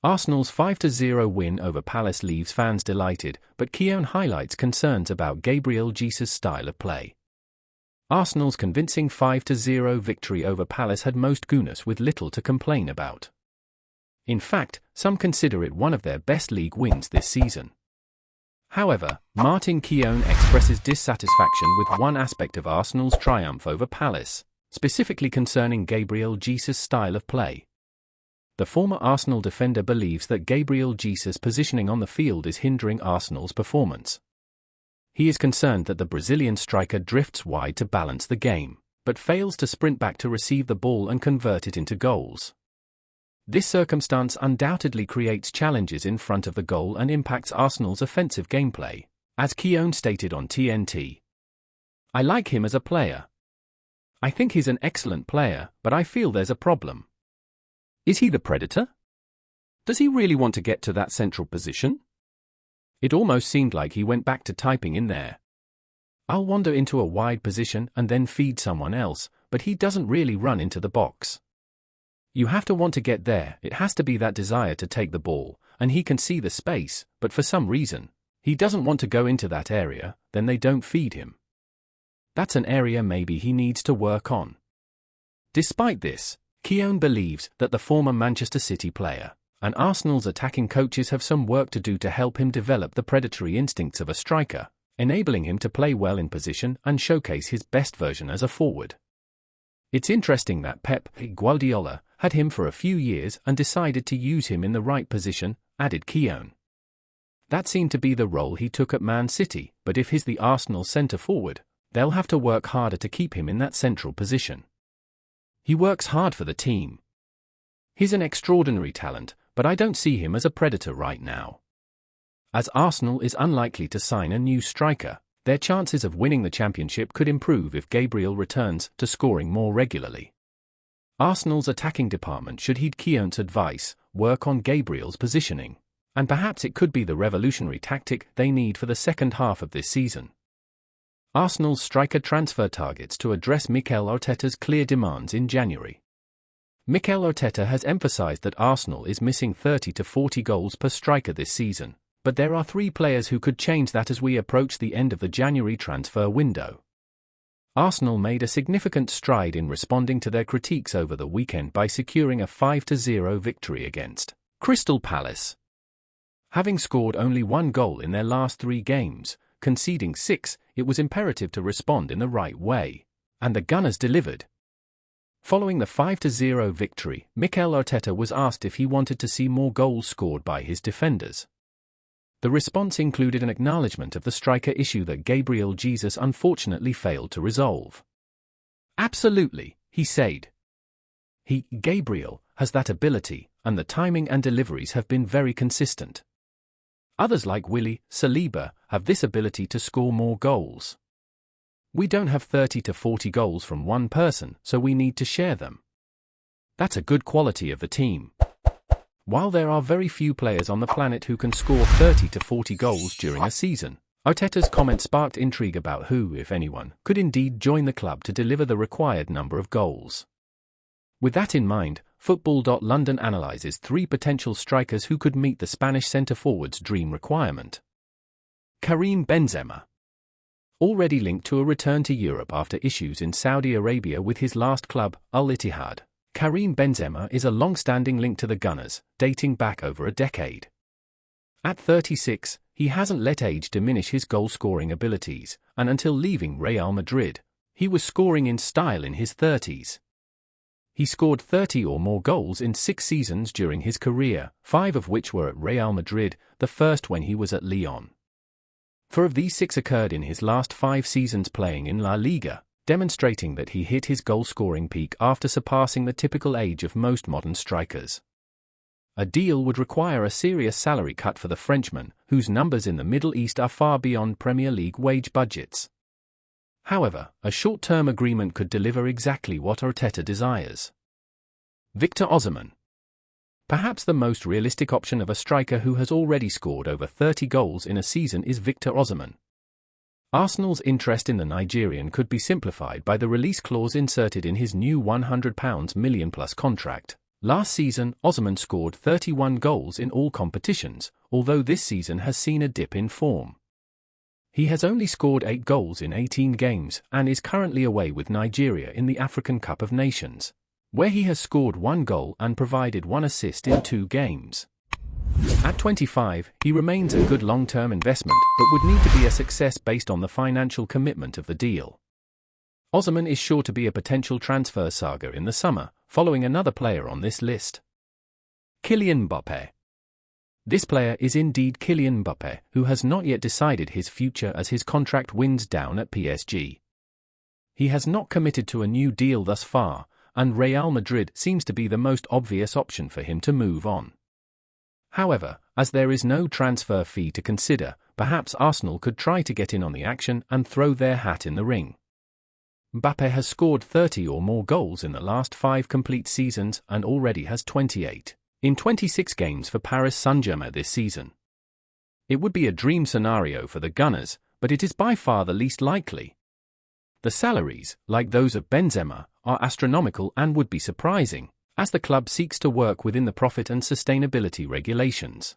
Arsenal's 5-0 win over Palace leaves fans delighted, but Keown highlights concerns about Gabriel Jesus' style of play. Arsenal's convincing 5-0 victory over Palace had most Gunners with little to complain about. In fact, some consider it one of their best league wins this season. However, Martin Keown expresses dissatisfaction with one aspect of Arsenal's triumph over Palace, specifically concerning Gabriel Jesus' style of play. The former Arsenal defender believes that Gabriel Jesus' positioning on the field is hindering Arsenal's performance. He is concerned that the Brazilian striker drifts wide to balance the game, but fails to sprint back to receive the ball and convert it into goals. This circumstance undoubtedly creates challenges in front of the goal and impacts Arsenal's offensive gameplay, as Keown stated on TNT. "I like him as a player. I think he's an excellent player, but I feel there's a problem. Is he the predator? Does he really want to get to that central position? It almost seemed like he went back to typing in there. I'll wander into a wide position and then feed someone else, but he doesn't really run into the box. You have to want to get there, it has to be that desire to take the ball, and he can see the space, but for some reason, he doesn't want to go into that area, then they don't feed him. That's an area maybe he needs to work on." Despite this, Keown believes that the former Manchester City player and Arsenal's attacking coaches have some work to do to help him develop the predatory instincts of a striker, enabling him to play well in position and showcase his best version as a forward. It's interesting that Pep Guardiola had him for a few years and decided to use him in the right position, added Keown. That seemed to be the role he took at Man City, but if he's the Arsenal centre-forward, they'll have to work harder to keep him in that central position. He works hard for the team. He's an extraordinary talent, but I don't see him as a predator right now. As Arsenal is unlikely to sign a new striker, their chances of winning the championship could improve if Gabriel returns to scoring more regularly. Arsenal's attacking department should heed Keown's advice, work on Gabriel's positioning, and perhaps it could be the revolutionary tactic they need for the second half of this season. Arsenal's striker transfer targets to address Mikel Arteta's clear demands in January. Mikel Arteta has emphasized that Arsenal is missing 30 to 40 goals per striker this season, but there are 3 players who could change that as we approach the end of the January transfer window. Arsenal made a significant stride in responding to their critiques over the weekend by securing a 5-0 victory against Crystal Palace. Having scored only 1 goal in their last 3 games, conceding 6, it was imperative to respond in the right way, and the Gunners delivered. Following the 5-0 victory, Mikel Arteta was asked if he wanted to see more goals scored by his defenders. The response included an acknowledgement of the striker issue that Gabriel Jesus unfortunately failed to resolve. "Absolutely," he said. Gabriel, has that ability, and the timing and deliveries have been very consistent. Others like Willy, Saliba, have this ability to score more goals. We don't have 30 to 40 goals from one person, so we need to share them. That's a good quality of the team. While there are very few players on the planet who can score 30 to 40 goals during a season, Arteta's comment sparked intrigue about who, if anyone, could indeed join the club to deliver the required number of goals. With that in mind, Football.London analyses 3 potential strikers who could meet the Spanish centre-forward's dream requirement. Karim Benzema. Already linked to a return to Europe after issues in Saudi Arabia with his last club, Al Ittihad, Karim Benzema is a long-standing link to the Gunners, dating back over a decade. At 36, he hasn't let age diminish his goal-scoring abilities, and until leaving Real Madrid, he was scoring in style in his 30s. He scored 30 or more goals in 6 seasons during his career, 5 of which were at Real Madrid, the first when he was at Lyon. 4 of these 6 occurred in his last 5 seasons playing in La Liga, demonstrating that he hit his goal-scoring peak after surpassing the typical age of most modern strikers. A deal would require a serious salary cut for the Frenchman, whose numbers in the Middle East are far beyond Premier League wage budgets. However, a short-term agreement could deliver exactly what Arteta desires. Victor Osimhen. Perhaps the most realistic option of a striker who has already scored over 30 goals in a season is Victor Osimhen. Arsenal's interest in the Nigerian could be simplified by the release clause inserted in his new £100 million-plus contract, Last season, Osimhen scored 31 goals in all competitions, although this season has seen a dip in form. He has only scored 8 goals in 18 games and is currently away with Nigeria in the African Cup of Nations, where he has scored 1 goal and provided 1 assist in 2 games. At 25, he remains a good long-term investment but would need to be a success based on the financial commitment of the deal. Osimhen is sure to be a potential transfer saga in the summer, following another player on this list. Kylian Mbappé. This player is indeed Kylian Mbappé, who has not yet decided his future as his contract winds down at PSG. He has not committed to a new deal thus far, and Real Madrid seems to be the most obvious option for him to move on. However, as there is no transfer fee to consider, perhaps Arsenal could try to get in on the action and throw their hat in the ring. Mbappé has scored 30 or more goals in the last 5 complete seasons and already has 28 in 26 games for Paris Saint-Germain this season. It would be a dream scenario for the Gunners, but it is by far the least likely. The salaries, like those of Benzema, are astronomical and would be surprising, as the club seeks to work within the profit and sustainability regulations.